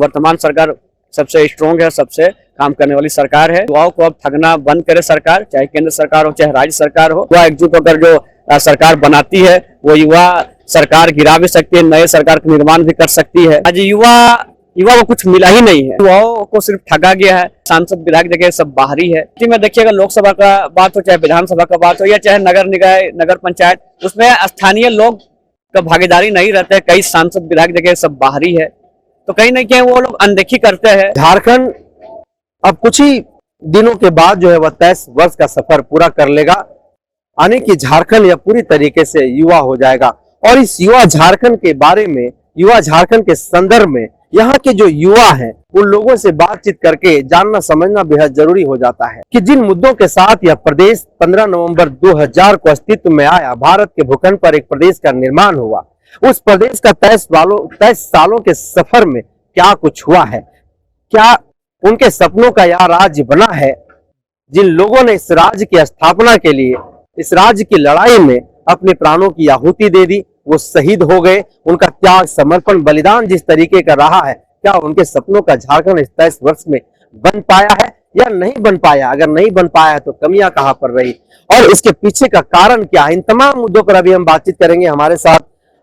वर्तमान सरकार सबसे स्ट्रोंग है, सबसे काम करने वाली सरकार है। युवाओं को अब ठगना बंद करे सरकार, चाहे केंद्र सरकार हो चाहे राज्य सरकार हो। युवा एकजुट होकर जो सरकार बनाती है वो युवा सरकार गिरा भी सकती है, नए सरकार का निर्माण भी कर सकती है। आज युवा को कुछ मिला ही नहीं है, युवाओं को सिर्फ ठगा गया है। सांसद विधायक जगह सब बाहरी है। में देखिएगा, लोकसभा का बात हो चाहे विधानसभा का बात हो या चाहे नगर निकाय नगर पंचायत, उसमें स्थानीय लोग का भागीदारी नहीं रहता है। कई सांसद विधायक जगह सब बाहरी है, तो कहीं ना कहीं वो लोग अनदेखी करते हैं। झारखंड अब कुछ ही दिनों के बाद जो है वह 23 वर्ष का सफर पूरा कर लेगा, यानी कि झारखंड यह पूरी तरीके से युवा हो जाएगा। और इस युवा झारखंड के बारे में, युवा झारखंड के संदर्भ में यहाँ के जो युवा हैं उन लोगों से बातचीत करके जानना समझना बेहद जरूरी हो जाता है कि जिन मुद्दों के साथ यह प्रदेश 15 नवंबर 2000 को अस्तित्व में आया, भारत के भूखंड पर एक प्रदेश का निर्माण हुआ, उस प्रदेश का 23 सालों के सफर में क्या कुछ हुआ है, क्या उनके सपनों का यह राज्य बना है। जिन लोगों ने इस राज्य की स्थापना के लिए, इस राज्य की लड़ाई में अपने प्राणों की आहुति दे दी, वो शहीद हो गए। उनका त्याग, समर्पण, बलिदान जिस तरीके का रहा है, क्या उनके सपनों का झारखंड इस 23 वर्ष में बन पाया है या नहीं बन पाया? अगर नहीं बन पाया है तो कमियां कहां पर रही और इसके पीछे का कारण क्या है? इन तमाम मुद्दों पर अभी हम बातचीत करेंगे। हमारे साथ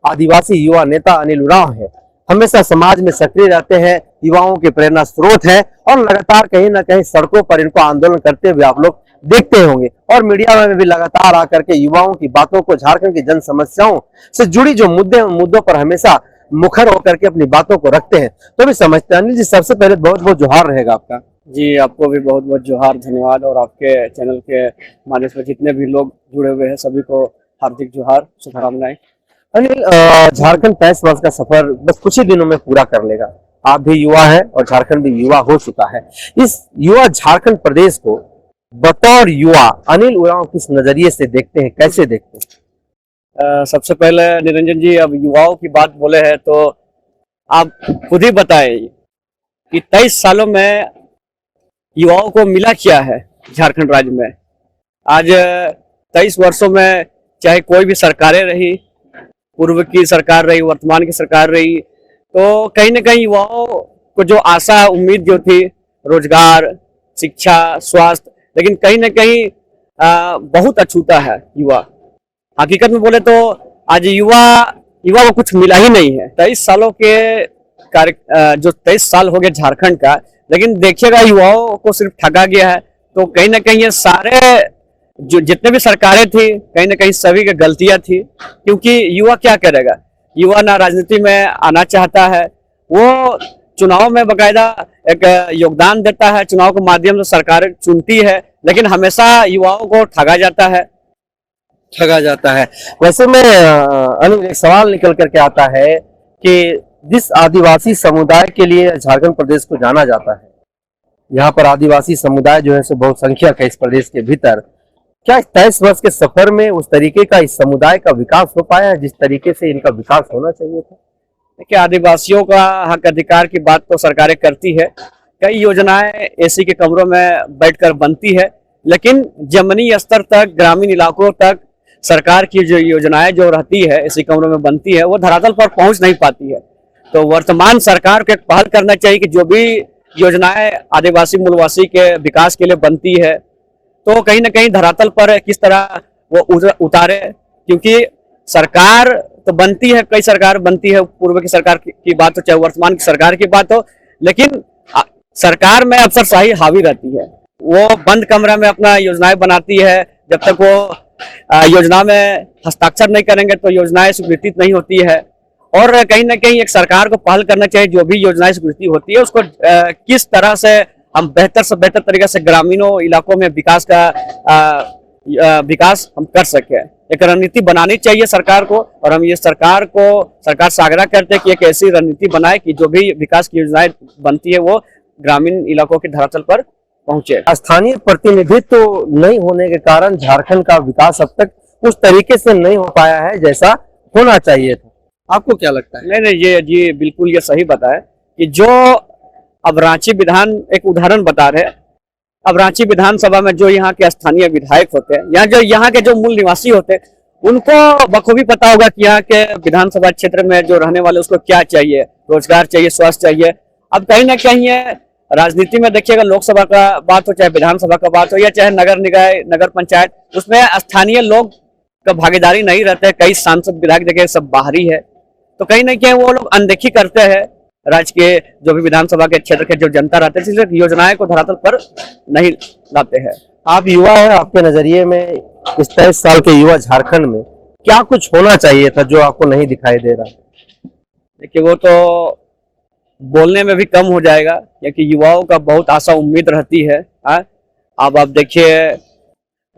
आदिवासी युवा नेता अनिल उरांव है, हमेशा समाज में सक्रिय रहते हैं, युवाओं के प्रेरणा स्रोत है और लगातार कहीं ना कहीं सड़कों पर इनको आंदोलन करते हुए आप लोग देखते होंगे और मीडिया में भी लगातार आकर के युवाओं की बातों को, झारखंड की जन समस्याओं से जुड़ी जो मुद्दे हैं, मुद्दों पर हमेशा मुखर होकर के अपनी बातों को रखते हैं। तो भी समझते हैं। अनिल जी, सबसे पहले बहुत बहुत जोहार रहेगा आपका। जी, आपको भी बहुत बहुत जोहार, धन्यवाद। और आपके चैनल के माध्यम से जितने भी लोग जुड़े हुए हैं सभी को हार्दिक जोहार, शुभकामनाएं। अनिल, झारखंड 23 वर्ष का सफर बस कुछ ही दिनों में पूरा कर लेगा। आप भी युवा हैं और झारखंड भी युवा हो चुका है। इस युवा झारखंड प्रदेश को बतौर युवा अनिल उरांव किस नजरिए से देखते हैं, कैसे देखते हैं? सबसे पहले निरंजन जी, अब युवाओं की बात बोले हैं तो आप खुद ही बताएं कि 23 सालों में युवाओं को मिला क्या है झारखंड राज्य में। आज 23 वर्षों में चाहे कोई भी सरकारें रही, पूर्व की सरकार रही, वर्तमान की सरकार रही, तो कहीं ना कहीं युवाओं को जो आशा उम्मीद जो थी, रोजगार, शिक्षा, स्वास्थ्य, लेकिन कहीं ना कहीं बहुत अछूता है युवा। हकीकत में बोले तो आज युवा को कुछ मिला ही नहीं है। 23 सालों के जो 23 साल हो गए झारखंड का, लेकिन देखिएगा युवाओं को सिर्फ ठगा गया है। तो कहीं ना कहीं ये सारे जो जितने भी सरकारें थी, कहीं ना कहीं सभी की गलतियां थी, क्योंकि युवा क्या करेगा? युवा ना राजनीति में आना चाहता है, वो चुनाव में बकायदा एक योगदान देता है, चुनाव के माध्यम से सरकार चुनती है, लेकिन हमेशा युवाओं को ठगा जाता है। वैसे में अनिल, एक सवाल निकल करके आता है कि जिस आदिवासी समुदाय के लिए झारखंड प्रदेश को जाना जाता है, यहाँ पर आदिवासी समुदाय जो है सो बहुसंख्यक है इस प्रदेश के भीतर, क्या 23 वर्ष के सफर में उस तरीके का इस समुदाय का विकास हो पाया है जिस तरीके से इनका विकास होना चाहिए था? देखिए, आदिवासियों का हक अधिकार की बात तो सरकारें करती है, कई योजनाएं एसी के कमरों में बैठकर बनती है, लेकिन जमीनी स्तर तक, ग्रामीण इलाकों तक सरकार की जो योजनाएं जो रहती है, एसी कमरों में बनती है, वो धरातल पर पहुंच नहीं पाती है। तो वर्तमान सरकार को एक पहल करना चाहिए कि जो भी योजनाएं आदिवासी मूलवासी के विकास के लिए बनती है, तो कहीं ना कहीं धरातल पर किस तरह वो उतारे। क्योंकि सरकार तो बनती है, कई सरकार बनती है, पूर्व की सरकार की बात हो चाहे वर्तमान की सरकार की बात हो, लेकिन सरकार में अफसरशाही हावी रहती है। वो बंद कमरा में अपना योजनाएं बनाती है, जब तक वो योजना में हस्ताक्षर नहीं करेंगे तो योजनाएं स्वीकृत नहीं होती है। और कहीं ना कहीं एक सरकार को पहल करना चाहिए, जो भी योजनाएं स्वीकृत होती है उसको किस तरह से हम बेहतर से बेहतर तरीके से ग्रामीणों इलाकों में विकास हम कर सके। एक रणनीति बनानी चाहिए सरकार को, और हम ये सरकार से आग्रह करते हैं कि एक ऐसी रणनीति बनाए कि जो भी विकास की योजनाएं बनती है वो ग्रामीण इलाकों के धरातल पर पहुंचे। स्थानीय प्रतिनिधित्व तो नहीं होने के कारण झारखंड का विकास अब तक उस तरीके से नहीं हो पाया है जैसा होना चाहिए था। आपको क्या लगता है? नहीं, ये बिल्कुल ये सही बताया कि जो अब रांची विधान एक उदाहरण बता रहे, अब रांची विधानसभा में जो यहाँ के स्थानीय विधायक होते हैं, यहाँ के जो मूल निवासी होते हैं, उनको बखूबी पता होगा कि यहाँ के विधानसभा क्षेत्र में जो रहने वाले उसको क्या चाहिए, रोजगार चाहिए, स्वास्थ्य चाहिए। अब कहीं ना कहीं ये राजनीति में देखिएगा, लोकसभा का बात हो चाहे विधानसभा का बात हो या चाहे नगर निकाय नगर पंचायत, उसमें स्थानीय लोग का भागीदारी नहीं रहता है। कई सांसद विधायक देखिए सब बाहरी है, तो कहीं ना कहीं वो लोग अनदेखी करते हैं राज्य के जो भी विधानसभा के क्षेत्र के जो जनता रहते हैं, इसलिए योजनाएं को धरातल पर नहीं लाते हैं। आप युवा हैं, आपके नजरिए में इस 23 साल के युवा झारखंड में क्या कुछ होना चाहिए था जो आपको नहीं दिखाई दे रहा? देखिए वो तो बोलने में भी कम हो जाएगा, क्योंकि युवाओं का बहुत आशा उम्मीद रहती है। अब आप देखिए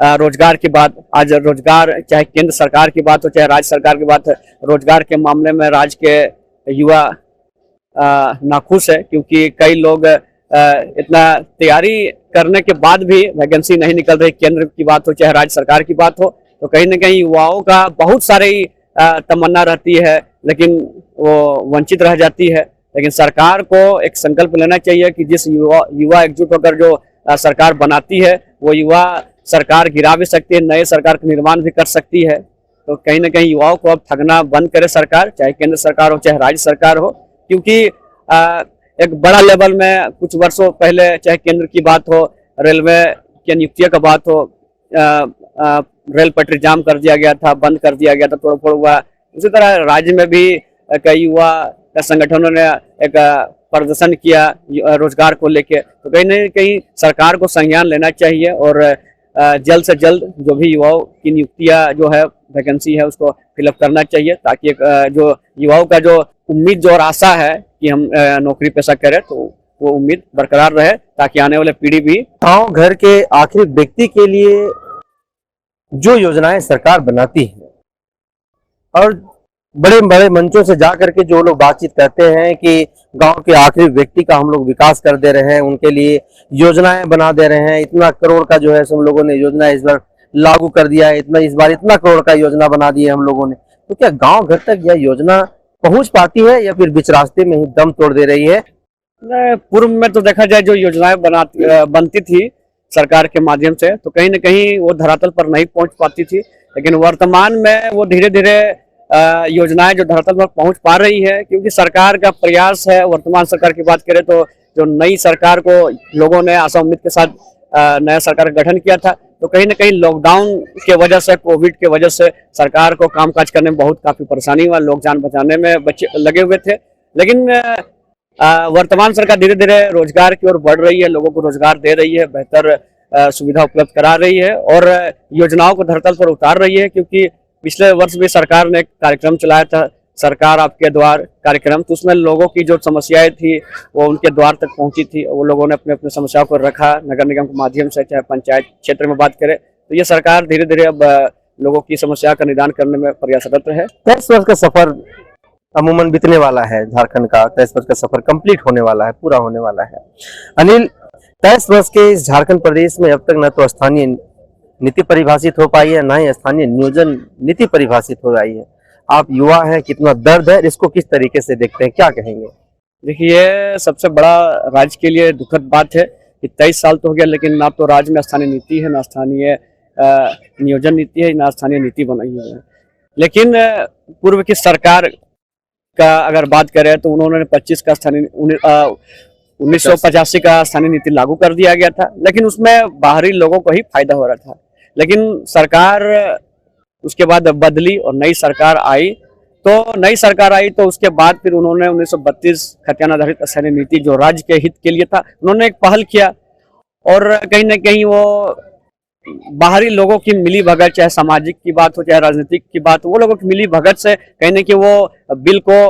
रोजगार की बात, आज रोजगार चाहे केंद्र सरकार की बात हो चाहे राज्य सरकार की बात है, रोजगार के मामले में राज्य के युवा नाखुश है, क्योंकि कई लोग इतना तैयारी करने के बाद भी वैकेंसी नहीं निकल रही। केंद्र की बात हो चाहे राज्य सरकार की बात हो, तो कहीं ना कहीं युवाओं का बहुत सारी तमन्ना रहती है, लेकिन वो वंचित रह जाती है। लेकिन सरकार को एक संकल्प लेना चाहिए कि जिस युवा एकजुट होकर जो सरकार बनाती है, वो युवा सरकार गिरा भी सकती है, नए सरकार का निर्माण भी कर सकती है। तो कहीं ना कहीं युवाओं को अब ठगना बंद करे सरकार, चाहे केंद्र सरकार हो चाहे राज्य सरकार हो, क्योंकि एक बड़ा लेवल में कुछ वर्षों पहले चाहे केंद्र की बात हो, रेलवे की नियुक्तियों का बात हो, रेल पटरी जाम कर दिया गया था, बंद कर दिया गया था, तोड़ फोड़ हुआ। उसी तरह राज्य में भी कई युवा संगठनों ने एक प्रदर्शन किया रोजगार को लेके। तो कहीं न कहीं सरकार को संज्ञान लेना चाहिए और जल्द से जल्द जो भी युवाओं की नियुक्तियां जो है वैकेंसी है उसको फिलअप करना चाहिए, ताकि जो युवाओं का जो उम्मीद जो और आशा है कि हम नौकरी पेशा करें, तो वो उम्मीद बरकरार रहे, ताकि आने वाले पीढ़ी भी। गाँव घर के आखिरी व्यक्ति के लिए जो योजनाएं सरकार बनाती है और बड़े बड़े मंचों से जा करके जो लोग बातचीत करते हैं कि गांव के आखिरी व्यक्ति का हम लोग विकास कर दे रहे हैं, उनके लिए योजनाएं बना दे रहे हैं, इतना करोड़ का जो है हम लोगों ने योजना इस बार लागू कर दिया है, इस बार इतना करोड़ का योजना बना दी है हम लोगों ने, तो क्या गांव घर तक यह योजना पहुंच पाती है या फिर बीच रास्ते में ही दम तोड़ दे रही है? पूर्व में तो देखा जाए जो योजनाएं बनती थी सरकार के माध्यम से, तो कहीं ना कहीं वो धरातल पर नहीं पहुंच पाती थी। लेकिन वर्तमान में वो धीरे धीरे योजनाएं जो धरातल पर पहुंच पा रही है, क्योंकि सरकार का प्रयास है। वर्तमान सरकार की बात करें तो जो नई सरकार को लोगों ने आशा उम्मीद के साथ नया सरकार का गठन किया था, तो कहीं ना कहीं लॉकडाउन के वजह से, कोविड के वजह से सरकार को कामकाज करने में बहुत काफी परेशानी हुआ, लोग जान बचाने में बच्चे लगे हुए थे। लेकिन वर्तमान सरकार धीरे धीरे रोजगार की ओर बढ़ रही है, लोगों को रोजगार दे रही है, बेहतर सुविधा उपलब्ध करा रही है और योजनाओं को धरातल पर उतार रही है। क्योंकि पिछले वर्ष भी सरकार ने एक कार्यक्रम चलाया था, सरकार आपके द्वार कार्यक्रम, तो उसमें लोगों की जो समस्याएं थी वो उनके द्वार तक पहुंची थी। वो लोगों ने अपने अपने समस्याओं को रखा नगर निगम के माध्यम से, चाहे पंचायत क्षेत्र में बात करें, तो ये सरकार धीरे धीरे अब लोगों की समस्या का निदान करने में प्रयासरत है। 23 वर्ष का सफर अमूमन बीतने वाला है, झारखंड का 23 वर्ष का सफर कंप्लीट होने वाला है, पूरा होने वाला है। अनिल, 23 वर्ष के इस झारखंड प्रदेश में अब तक न तो स्थानीय नीति परिभाषित हो पाई है, ना ही स्थानीय नियोजन नीति परिभाषित हो रही है। आप युवा हैं, कितना दर्द है, इसको किस तरीके से देखते हैं, क्या कहेंगे? देखिए, सबसे बड़ा राज्य के लिए दुखद बात है कि 23 साल तो हो गया, लेकिन ना तो राज्य में स्थानीय नीति है, ना स्थानीय नियोजन नीति है, ना स्थानीय नीति बनाई है। लेकिन पूर्व की सरकार का अगर बात करें तो उन्होंने 25 का स्थानीय 1985 का स्थानीय नीति लागू कर दिया गया था, लेकिन उसमें बाहरी लोगों को ही फायदा हो रहा था। लेकिन सरकार उसके बाद बदली और नई सरकार आई, तो उसके बाद फिर उन्होंने 1932 खतियान आधारित स्थानीय नीति जो राज्य के हित के लिए था, उन्होंने एक पहल किया और कहीं ना कहीं वो बाहरी लोगों की मिली भगत, चाहे सामाजिक की बात हो चाहे राजनीतिक की बात हो, वो लोगों की मिली भगत से कहीं ना कहीं वो बिल को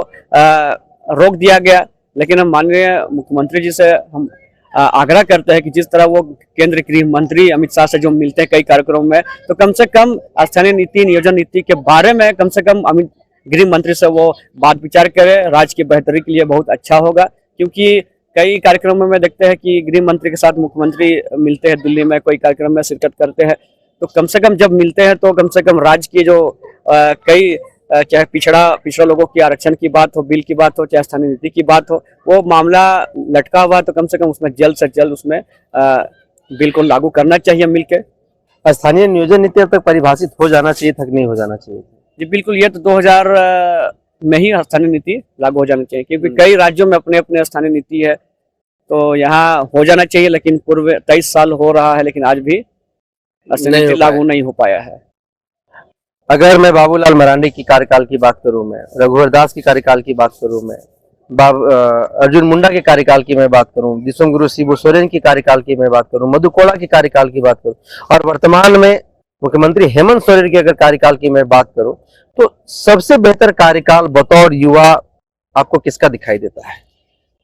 रोक दिया गया। लेकिन हम माननीय मुख्यमंत्री जी से हम आग्रह करते हैं कि जिस तरह वो केंद्रीय गृह मंत्री अमित शाह से जो मिलते हैं कई कार्यक्रमों में, तो कम से कम स्थानीय नीति नियोजन नीति के बारे में कम से कम अमित गृह मंत्री से वो बात विचार करें, राज्य की बेहतरी के लिए बहुत अच्छा होगा। क्योंकि कई कार्यक्रमों में देखते हैं कि गृह मंत्री के साथ मुख्यमंत्री मिलते हैं, दिल्ली में कोई कार्यक्रम में शिरकत करते हैं, तो कम से कम जब मिलते हैं तो कम से कम राज्य की जो कई चाहे पिछड़ा लोगों की आरक्षण की बात हो, बिल की बात हो, चाहे स्थानीय नीति की बात हो, वो मामला लटका हुआ, तो कम से कम उसमें जल्द से जल्द उसमें बिल को लागू करना चाहिए मिलके। स्थानीय नियोजन नीति अब तक परिभाषित हो जाना चाहिए था कि नहीं हो जाना चाहिए? जी बिल्कुल, ये तो में ही स्थानीय नीति लागू हो जानी चाहिए, क्योंकि कई राज्यों में अपने अपने स्थानीय नीति है, तो यहाँ हो जाना चाहिए। लेकिन पूर्व 23 साल हो रहा है, लेकिन आज भी स्थानीय नीति लागू नहीं हो पाया है। अगर मैं बाबूलाल मरांडी की कार्यकाल की बात करूं, मैं रघुवर दास की कार्यकाल की बात करूं, मैं अर्जुन मुंडा के कार्यकाल की मैं बात करूं, विश्वगुरु शिबू सोरेन की कार्यकाल की मैं बात करूं, मधु कोड़ा की कार्यकाल की बात करूं, और वर्तमान में मुख्यमंत्री हेमंत सोरेन की अगर कार्यकाल की मैं बात करूं, तो सबसे बेहतर कार्यकाल बतौर युवा आपको किसका दिखाई देता है?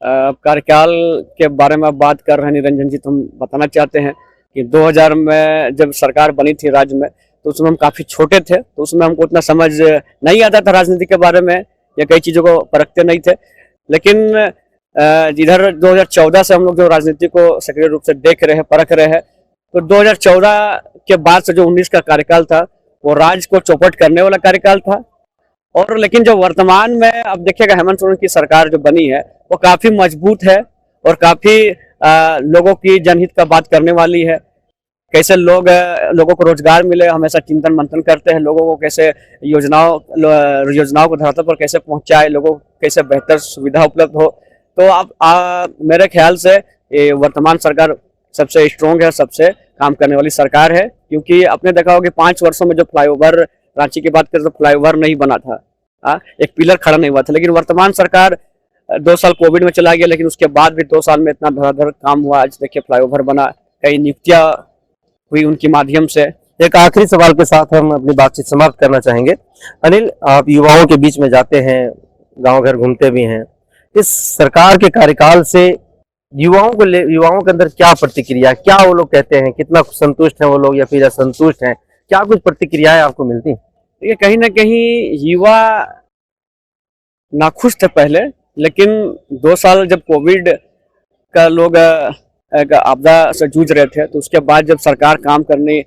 कार्यकाल के बारे में बात कर रहे हैं निरंजन जी, तो हम बताना चाहते हैं कि 2000 में जब सरकार बनी थी राज्य में, तो उसमें हम काफ़ी छोटे थे, तो उसमें हमको उतना समझ नहीं आता था राजनीति के बारे में, या कई चीज़ों को परखते नहीं थे। लेकिन जिधर 2014 से हम लोग जो राजनीति को सक्रिय रूप से देख रहे हैं, परख रहे हैं, तो 2014 के बाद से जो 19 का कार्यकाल था, वो राज्य को चौपट करने वाला कार्यकाल था। और लेकिन जो वर्तमान में अब देखिएगा हेमंत सोरेन की सरकार जो बनी है, वो काफ़ी मजबूत है और काफ़ी लोगों की जनहित का बात करने वाली है। कैसे लोगों को रोजगार मिले, हमेशा चिंतन मंथन करते हैं, लोगों को कैसे योजनाओं को धरातल पर कैसे पहुंचाए, लोगों को कैसे बेहतर सुविधा उपलब्ध हो। तो अब मेरे ख्याल से ये वर्तमान सरकार सबसे स्ट्रोंग है, सबसे काम करने वाली सरकार है, क्योंकि आपने देखा होगा कि 5 वर्षों में जो फ्लाईओवर, रांची की बात करें तो फ्लाईओवर नहीं बना था, एक पिलर खड़ा नहीं हुआ था। लेकिन वर्तमान सरकार 2 साल कोविड में चला गया, लेकिन उसके बाद भी 2 साल में इतना धड़ाधड़ काम हुआ। आज देखिए फ्लाईओवर बना, कई नियुक्तियां हुई उनके माध्यम से। एक आखिरी सवाल के साथ हम अपनी बातचीत समाप्त करना चाहेंगे। अनिल, आप युवाओं के बीच में जाते हैं, गांव घर घूमते भी हैं, इस सरकार के कार्यकाल से युवाओं के अंदर क्या प्रतिक्रिया, क्या वो लोग कहते हैं, कितना संतुष्ट हैं वो लोग या फिर असंतुष्ट हैं, क्या कुछ प्रतिक्रियाएं आपको मिलती हैं? ये कहीं ना कहीं युवा नाखुश थे पहले, लेकिन 2 साल जब कोविड का लोग आपदा से जूझ रहे थे, तो उसके बाद जब सरकार काम करने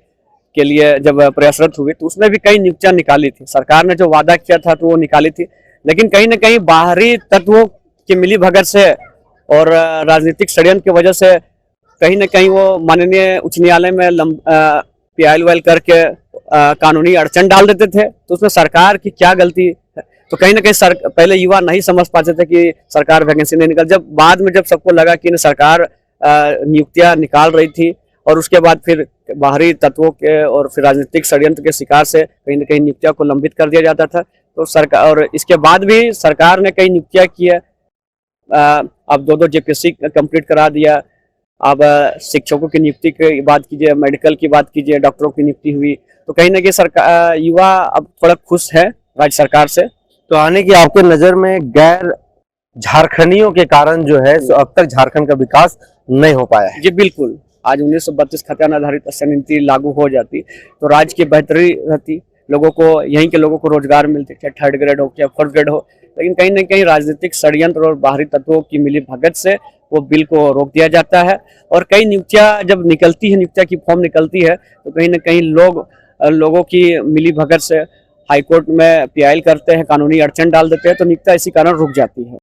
के लिए जब प्रयासरत हुई, तो उसने भी कई नियुक्तियां निकाली थी। सरकार ने जो वादा किया था तो वो निकाली थी, लेकिन कहीं ना कहीं बाहरी तत्वों की मिली भगत से और राजनीतिक षड्यंत्र की वजह से कहीं ना कहीं वो माननीय उच्च न्यायालय में PIL करके कानूनी अड़चन डाल देते थे। तो उसमें सरकार की क्या गलती है? तो कहीं ना कहीं पहले युवा नहीं समझ पाते थे कि सरकार वैकेंसी नहीं निकाल, जब बाद में जब सबको लगा कि सरकार नियुक्तियां निकाल रही थी, और उसके बाद फिर बाहरी तत्वों के और फिर राजनीतिक षड्यंत्र के शिकार से कहीं ना कहीं नियुक्तियां को लंबित कर दिया जाता था। तो सरकार, और इसके बाद भी सरकार ने कई नियुक्तियां की है। अब 2 JPSC कंप्लीट करा दिया। अब शिक्षकों की नियुक्ति की बात कीजिए, मेडिकल की बात कीजिए, डॉक्टरों की नियुक्ति हुई। तो कहीं ना कहीं सरकार, युवा अब थोड़ा खुश है राज्य सरकार से। तो आने की आपके नजर में गैर झारखंडियों के कारण जो है, सो अब तक झारखंड का विकास नहीं हो पाया है? जी बिल्कुल। आज 1932 खाद्यान्न आधारित स्थानीय नीति लागू हो जाती तो राज्य की बेहतरी रहती, लोगों को, यहीं के लोगों को रोजगार मिलते, चाहे 3rd ग्रेड हो, चाहे 4th ग्रेड हो। लेकिन कहीं ना कहीं राजनीतिक षड्यंत्र और बाहरी तत्वों की मिली भगत से वो बिल को रोक दिया जाता है। और कई नियुक्तियां जब निकलती है, नियुक्तियां की फॉर्म निकलती है, तो कहीं ना कहीं लोगों की मिली भगत से हाईकोर्ट में PIL करते हैं, कानूनी अड़चन डाल देते हैं, तो नियुक्तियां इसी कारण रुक जाती है।